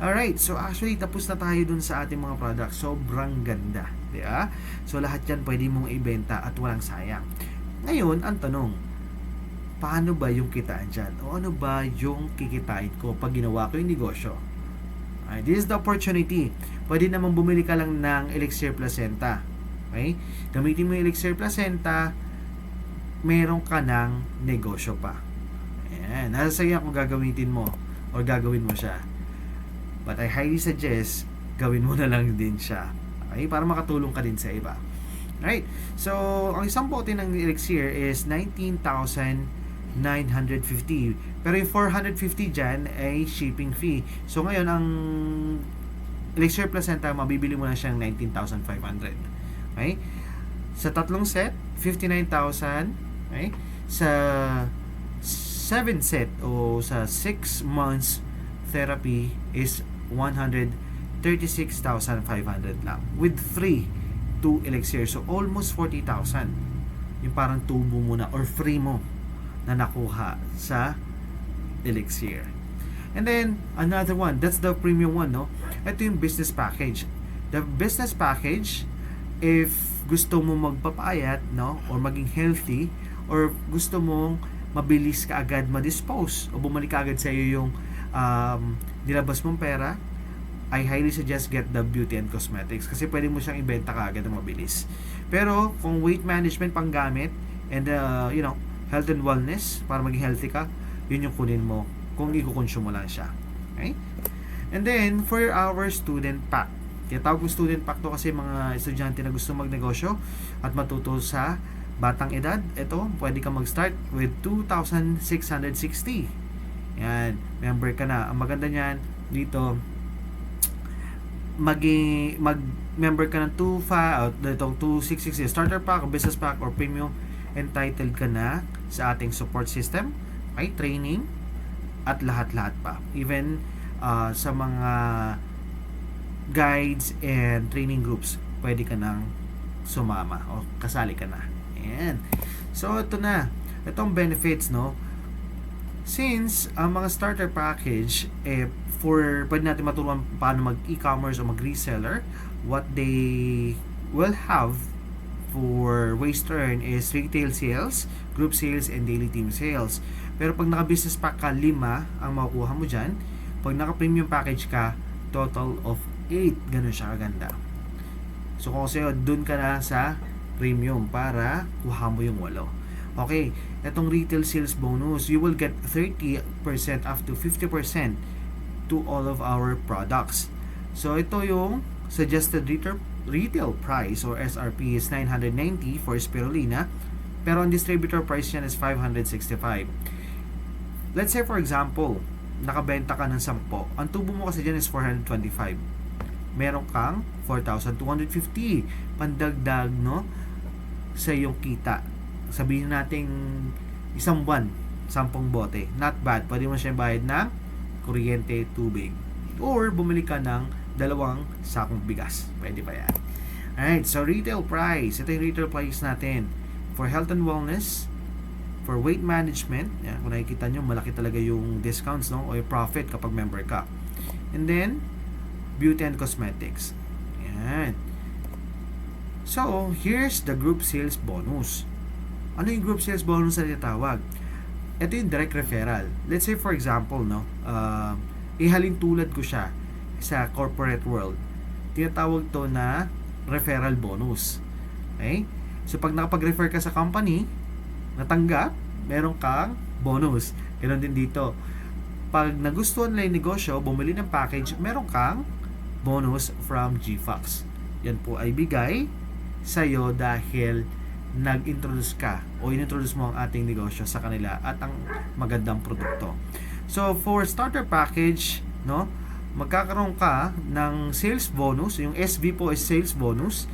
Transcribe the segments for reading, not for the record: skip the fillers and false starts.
Alright, so actually tapos na tayo dun sa ating mga products. Sobrang ganda, di ba? So lahat yan pwede mong ibenta at walang sayang. Ngayon, ang tanong, paano ba yung kitaan dyan? O ano ba yung kikitain ko pag ginawa ko yung negosyo? This is the opportunity. Pwede namang bumili ka lang ng Elixir Placenta. Okay? Gamitin mo yung Elixir Placenta, meron ka ng negosyo pa. Ayan. Nasa sa'yo kung gagamitin mo o gagawin mo siya. But I highly suggest gawin mo na lang din siya. Okay? Para makatulong ka din sa iba. Right? So, ang isang bote ng Elixir is 19,950. Pero yung 450 dyan ay shipping fee. So, ngayon, ang Elixir Placenta, mabibili mo na siyang 19,500. Okay? Sa tatlong set, 59,000. Okay? Sa 7 set o sa 6 months therapy is 136,500 lang with 2 elixir. So almost 40,000 yung parang tubo mo na or free mo na nakuha sa elixir. And then another one, that's the premium one, no? Ito yung business package. The business package, if gusto mo magpapayat, no, or maging healthy, or gusto mong mabilis ka agad ma-dispose o bumalik ka agad sa iyo yung nilabas mong pera, I highly suggest get the beauty and cosmetics kasi pwede mo siyang ibenta kaagad na mabilis. Pero kung weight management panggamit and health and wellness para maging healthy ka, yun yung kunin mo kung i-consume mo lang siya. Okay? And then for our student pack, tinatawag ko student pack to kasi mga estudyante na gusto magnegosyo at matuto sa batang edad, ito, pwede ka mag-start with 2,660. Yan, member ka na. Ang maganda niyan, dito, mag-member ka ng 2,660 starter pack, business pack, or premium, entitled ka na sa ating support system, okay, training, at lahat-lahat pa. Even sa mga guides and training groups, pwede ka nang sumama o kasali ka na. Ayan. So, ito na. Itong benefits, no? Since ang mga starter package, pwede natin maturuan paano mag-e-commerce o mag-reseller, what they will have for ways to earn is retail sales, group sales, and daily team sales. Pero pag naka-business pack ka, 5 ang makukuha mo dyan. Pag naka-premium package ka, total of 8. Ganun siya kaganda. So, kung sa'yo, dun ka na sa premium para kuha mo yung 8. Okay, itong retail sales bonus, you will get 30% up to 50% to all of our products. So, ito yung suggested retail price or SRP is 990 for spirulina, pero ang distributor price yan is 565. Let's say for example, nakabenta ka ng 10. Ang tubo mo kasi dyan is 425. Meron kang 4,250 pandagdag, no, sa iyong kita. Sabihin natin isang buwan, 10 bote. Not bad. Pwede mo siyang bayad ng kuryente, tubig. Or bumili ka ng 2 sakong bigas. Pwede pa yan. Alright, so retail price. Ito yung retail price natin. For health and wellness, for weight management, yan, kung nakikita nyo, malaki talaga yung discounts, no, o yung profit kapag member ka. And then, beauty and cosmetics. Yan. So, here's the group sales bonus. Ano yung group sales bonus na tinatawag? Ito yung direct referral. Let's say for example, no, ihalin tulad ko siya sa corporate world. Tinatawag to na referral bonus. Okay? So, pag nakapag-refer ka sa company, natanggap, meron kang bonus. Ganon din dito. Pag nagustuhan nila yung negosyo, bumili ng package, meron kang bonus from GFox. Yan po ay bigay sa'yo dahil nag-introduce ka o in-introduce mo ang ating negosyo sa kanila at ang magandang produkto. So, for starter package, no, magkakaroon ka ng sales bonus. Yung SV po is sales bonus.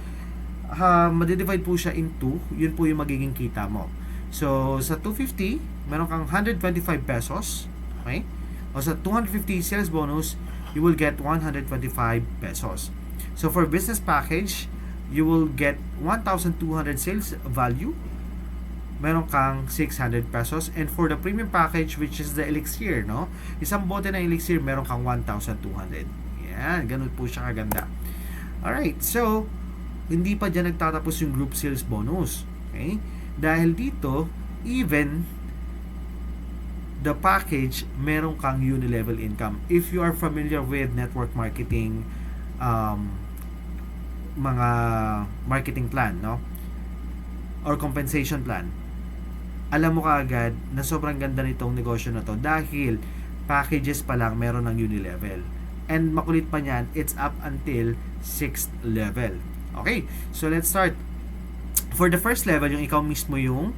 Madidivide po siya in 2. Yun po yung magiging kita mo. So, sa 250, meron kang 125 pesos. Okay? O sa 250 sales bonus, you will get 125 pesos. So, for business package, you will get 1,200 sales value meron kang 600 pesos. And for the premium package, which is the elixir, no? Isang bote ng elixir, meron kang 1,200. Yan, ganun po siya kaganda. Alright, so, hindi pa dyan nagtatapos yung group sales bonus. Okay? Dahil dito, even the package, meron kang uni-level income. If you are familiar with network marketing, mga marketing plan, no? Or compensation plan, alam mo kaagad na sobrang ganda nitong negosyo na to dahil packages pa lang meron ng uni-level. And makulit pa niyan, it's up until 6th level. Okay, so let's start. For the first level, yung ikaw mismo yung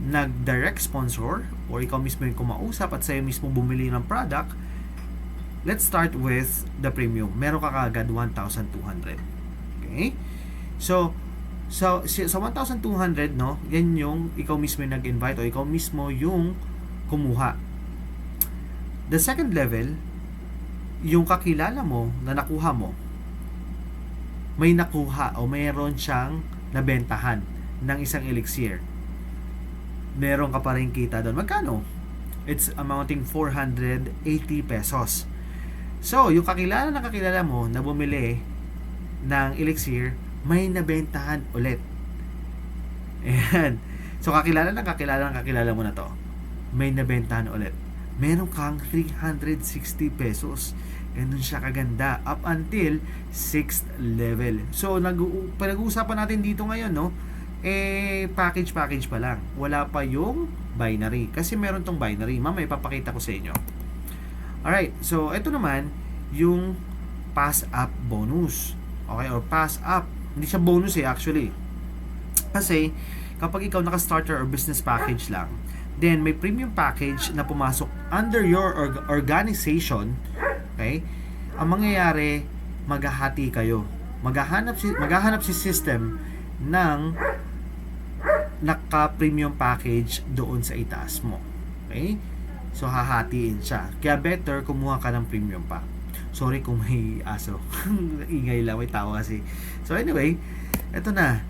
nag-direct sponsor or ikaw mismo yung kumausap at sa'yo mismo bumili ng product. Let's start with the premium. Meron ka kaagad 1,200. Okay? So sa 1,200, no, yan yung ikaw mismo yung nag-invite o ikaw mismo yung kumuha. The second level, yung kakilala mo na nakuha mo, may nakuha o mayroon siyang nabentahan ng isang elixir. Meron ka pa rin kita doon. Magkano? It's amounting 480 pesos. So, yung kakilala mo na bumili ng elixir, may nabentahan ulit. Ayan. So, kakilala mo na to. May nabentahan ulit. Meron kang 360 pesos. Ganun siya kaganda. Up until 6th level. So, pinag-uusapan natin dito ngayon, no? Package pa lang. Wala pa yung binary. Kasi meron tong binary. Mamaya ipapakita ko sa inyo. Alright. So, ito naman, yung pass up bonus. Okay? Or pass up. Hindi siya bonus actually. Kasi, kapag ikaw naka-starter or business package lang, then may premium package na pumasok under your organization. Okay? Ang mangyayari, maghahati kayo. Maghahanap si system ng naka-premium package doon sa itaas mo. Okay? So, hahatiin siya. Kaya better, kumuha ka ng premium pa. Sorry kung may aso. Ingay lang, may tao kasi. So, anyway, eto na.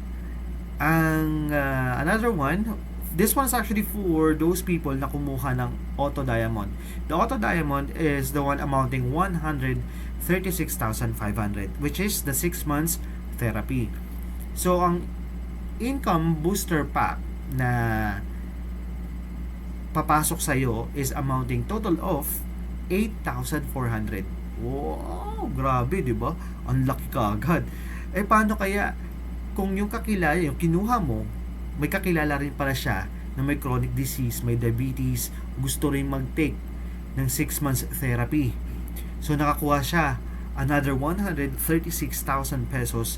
Another one, this one is actually for those people na kumuha ng Auto Diamond. The Auto Diamond is the one amounting 136,500, which is the 6 months therapy. So, ang income booster pack na papasok sa'yo is amounting total of 8,400. Wow, grabe, di ba? Ang laki kaagad. Paano kaya kung yung kakilala, yung kinuha mo, may kakilala rin pala siya na may chronic disease, may diabetes, gusto rin mag-take ng 6 months therapy. So, nakakuha siya another 136,000 pesos.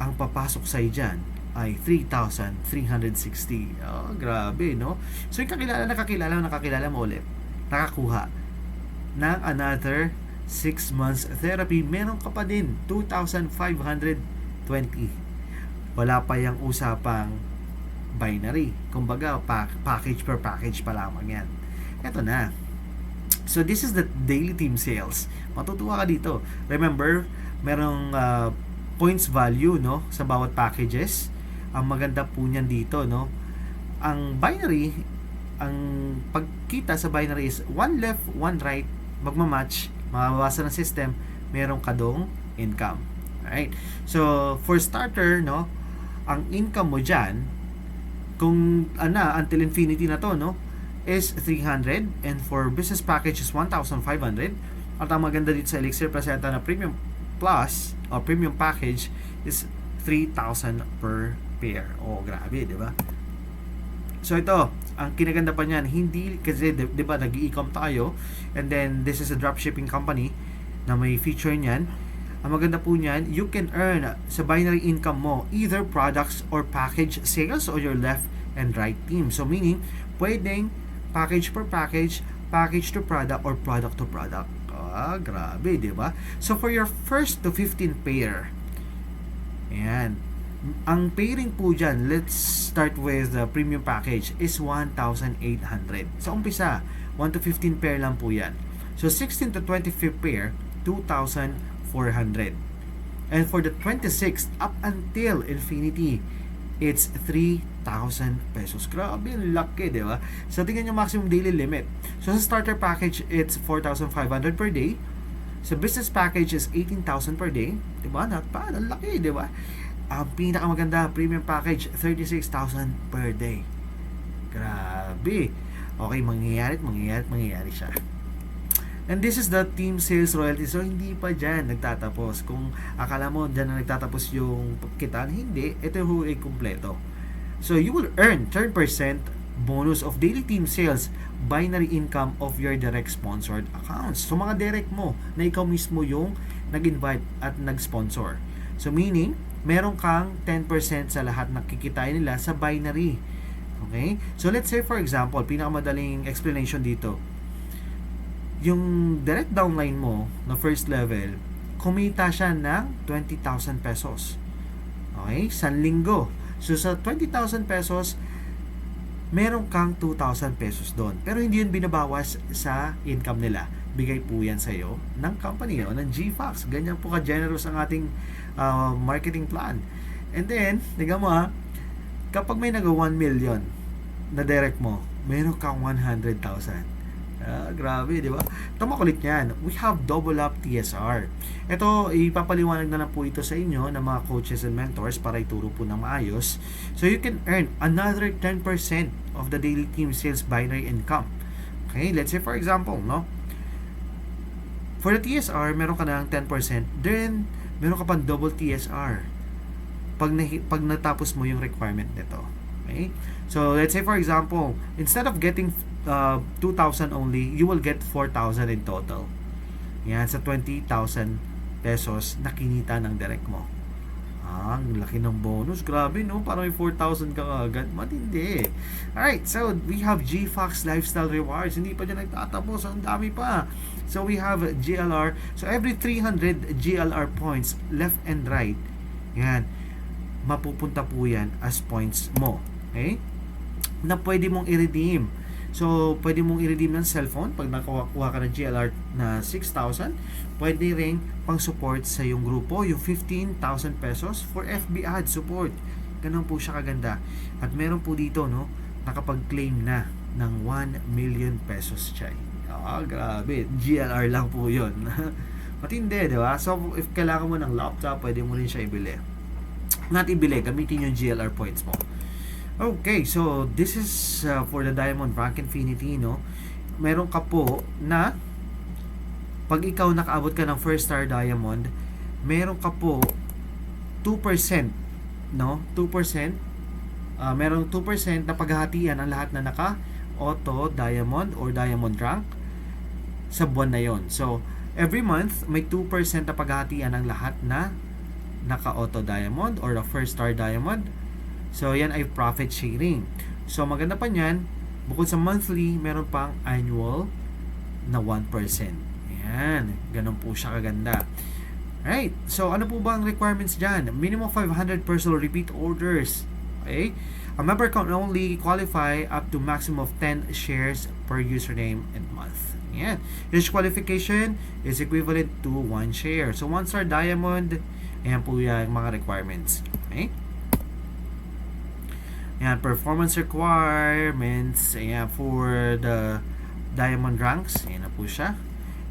Ang papasok sa'yo dyan ay 3,360. Oh, grabe, no? So, yung nakakilala mo ulit, nakakuha ng another 6 months therapy. Meron ka pa din 2,520. Wala pa yung usapang binary. Kumbaga, package per package pa lamang yan. Eto na. So, this is the daily team sales. Matutuwa ka dito. Remember, merong points value, no, sa bawat packages. Ang maganda po niyan dito, no, ang binary, ang pagkita sa binary is one left, one right, magmamatch, mabawasan ng system, merong kadong income. Alright? So, for starter, no, ang income mo dyan, kung until infinity na to, no, is 300, and for business package is 1,500. At ang maganda dito sa Elixir Presenta na Premium Plus or Premium Package is 3,000 per pair. Oh, grabe, di ba? So ito, ang kinaganda pa niyan, hindi kasi 'di ba nag-e-com tayo, and then this is a dropshipping company na may feature niyan. Ang maganda po niyan, you can earn sa binary income mo either products or package sales or your left and right team. So meaning, pwedeng package per package, package to product, or product to product. Ah, grabe, di ba? So for your first to 15 pair, ayan, ang pairing po dyan, let's start with the premium package, is 1,800. Sa umpisa, 1 to 15 pair lang po yan. So 16 to 25 pair, 2,400. And for the 26th up until infinity, it's 3,000 pesos. Grabe, ang laki, di ba? So, tingnan yung maximum daily limit. So, sa starter package, it's 4,500 per day. Sa business package is 18,000 per day. Di ba? Not bad. Ang laki, di ba? Ang pinakamaganda, premium package, 36,000 per day. Grabe. Okay, mangyayari siya. And this is the team sales royalty. So, hindi pa dyan nagtatapos. Kung akala mo dyan na nagtatapos yung kitaan, hindi. Ito yung kumpleto. So, you will earn 10% bonus of daily team sales binary income of your direct sponsored accounts. So, mga direct mo na ikaw mismo yung nag-invite at nag-sponsor. So, meaning, meron kang 10% sa lahat na kikitain nila sa binary. Okay? So, let's say for example, pinakamadaling explanation dito, yung direct downline mo na first level, kumita siya ng 20,000 pesos. Okay? Sa linggo. So, sa 20,000 pesos, meron kang 2,000 pesos doon. Pero hindi yun binabawas sa income nila. Bigay po yan sa iyo ng company o ng GFAX. Ganyan po ka-generous ang ating marketing plan. And then, tingnan mo kapag may nag 1 million na direct mo, meron kang 100,000. Grabe, di ba? Ito makulit yan. We have double up TSR. Ito, ipapaliwanag na lang po ito sa inyo ng mga coaches and mentors para ituro po ng maayos. So, you can earn another 10% of the daily team sales binary income. Okay, let's say for example, no? For the TSR, meron ka ng 10%, then meron ka pang double TSR pag natapos mo yung requirement nito. Okay? So, let's say for example, instead of getting 2,000 only, you will get 4,000 in total. Yan, sa 20,000 pesos na kinita ng direct mo. Ang laki ng bonus. Grabe, no? Parang may 4,000 ka agad. Matindi. Alright, so we have GFAX Lifestyle Rewards. Hindi pa dyan nagtatapos. Ang dami pa. So we have GLR. So every 300 GLR points, left and right, yan, mapupunta po yan as points mo. Okay? Na pwede mong i-redeem. So, pwede mong i-redeem ng cellphone pag nakakuha ka ng GLR na 6,000. Pwede rin pang support sa yung grupo, yung 15,000 pesos for FB ad support. Ganun po siya kaganda. At meron po dito, no, nakapag-claim na ng 1 million pesos siya. Grabe. GLR lang po yun. Matindi, di ba? So, if kailangan mo ng laptop, pwede mo rin siya ibili. Not ibili, gamitin yung GLR points mo. Okay, so this is for the Diamond Rank Infinity, no? Meron ka po na pag ikaw nakaabot ka ng first star diamond, meron ka po 2%, no? 2%. Merong 2% na paghahatian ang lahat na naka auto diamond or diamond rank sa buwan na yon. So, every month may 2% na paghahatian ang lahat na naka auto diamond or a first star diamond. So, yan ay profit sharing. So, maganda pa niyan, bukod sa monthly, meron pang annual na 1%. Yan. Ganun po siya kaganda. Right. So, ano po ba ang requirements dyan? Minimum 500 personal repeat orders. Okay? A member can only qualify up to maximum of 10 shares per username and month. Yan. Each qualification is equivalent to 1 share. So, 1 star diamond, ayan po yung mga requirements. Okay? Ayan, performance requirements. Ayan, for the diamond ranks. Ayan na po siya.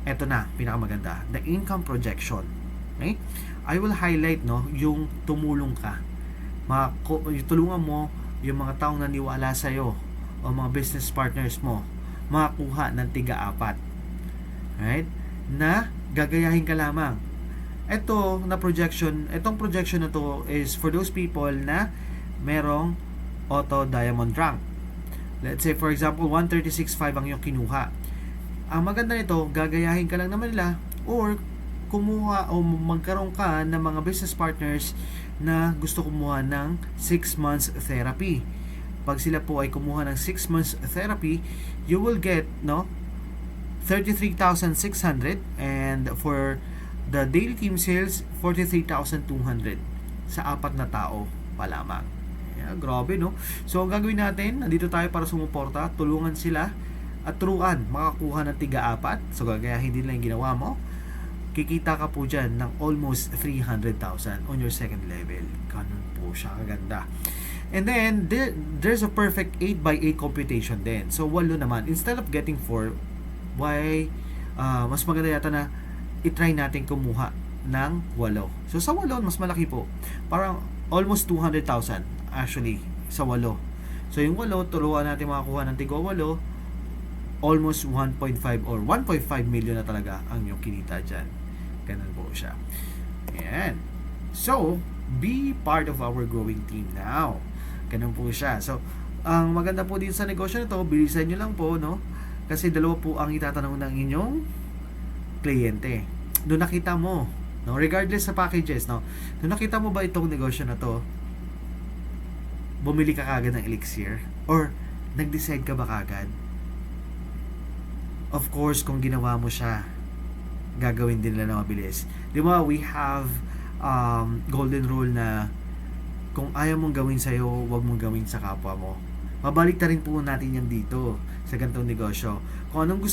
Ito na, pinakamaganda. The income projection. Okay? I will highlight, no, yung tumulong ka. Tulungan mo yung mga taong naniwala sa'yo o mga business partners mo makakuha ng tiga-4. Right? Na gagayahin ka lamang. Itong projection na to is for those people na merong auto diamond rank. Let's say for example 136.5 ang yung kinuha. Ang maganda nito, gagayahin ka lang naman nila or kumuha o magkaroon ka ng mga business partners na gusto kumuha ng 6 months therapy. Pag sila po ay kumuha ng 6 months therapy, you will get 33,600, and for the daily team sales 43,200 sa 4 na tao pa lamang. Grabe, no? So, ang gagawin natin, nandito tayo para sumuporta, tulungan sila at turuan, makakuha ng tiga-4. So, gagayahin din lang yung ginawa mo. Kikita ka po dyan ng almost 300,000 on your second level. Ganun po siya kaganda. And then, there's a perfect 8 by 8 computation din. So, 8 naman. Instead of getting 4, why, mas maganda yata na itry natin kumuha ng 8. So, sa 8, mas malaki po. Parang almost 200,000 actually sa 8. So, yung 8, turuan natin makakuha ng tigo 8, almost 1.5 or 1.5 million na talaga ang yung kinita dyan. Ganun po siya. Ayan. So, be part of our growing team now. Ganun po siya. So, ang maganda po dito sa negosyo na to, bilisan nyo lang po, no? Kasi dalawa po ang itatanong ng inyong kliyente. Doon nakita mo, no? Regardless sa packages, no? Doon nakita mo ba itong negosyo na to, bumili ka kagad ng Elixir? Or, nag-decide ka ba kagad? Of course, kung ginawa mo siya, gagawin din nila na mabilis. Di ba, we have golden rule na kung ayaw mong gawin sa'yo, huwag mong gawin sa kapwa mo. Mabalik na rin po natin yan dito sa ganitong negosyo. Kung anong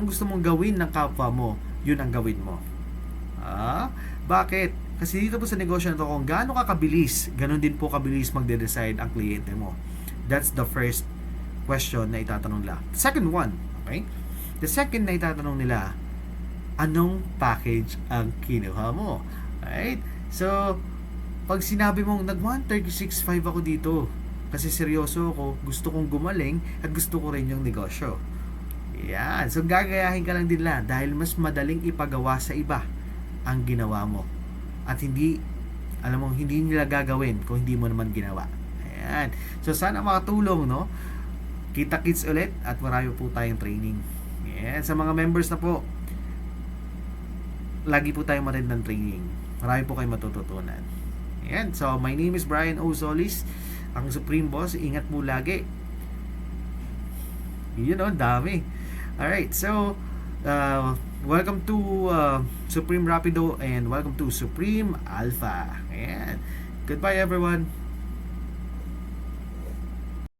gusto mong gawin ng kapwa mo, yun ang gawin mo. Bakit? Kasi dito po sa negosyo na to, kung gaano ka kabilis, ganun din po kabilis magde-decide ang kliyente mo. That's the first question na itatanong nila. Second one, okay? The second na itatanong nila, anong package ang kinuha mo? Right? So, pag sinabi mong nag-136.5 ako dito kasi seryoso ako, gusto kong gumaling at gusto ko rin yung negosyo. Yan. So, gagayahin ka lang din nila dahil mas madaling ipagawa sa iba ang ginawa mo. At hindi, alam mo, hindi nila gagawin kung hindi mo naman ginawa. Ayan. So, sana makatulong, no? Kita-kits ulit at marami po tayong training. Ayan. Sa mga members na po, lagi po tayong matindang training. Marami po kayong matututunan. Ayan. So, my name is Brian O. Solis, ang Supreme Boss. Ingat po lagi. Yun o, dami. Alright, so, welcome to Supreme Rapido and welcome to Supreme Alpha. Ayan. Goodbye, everyone.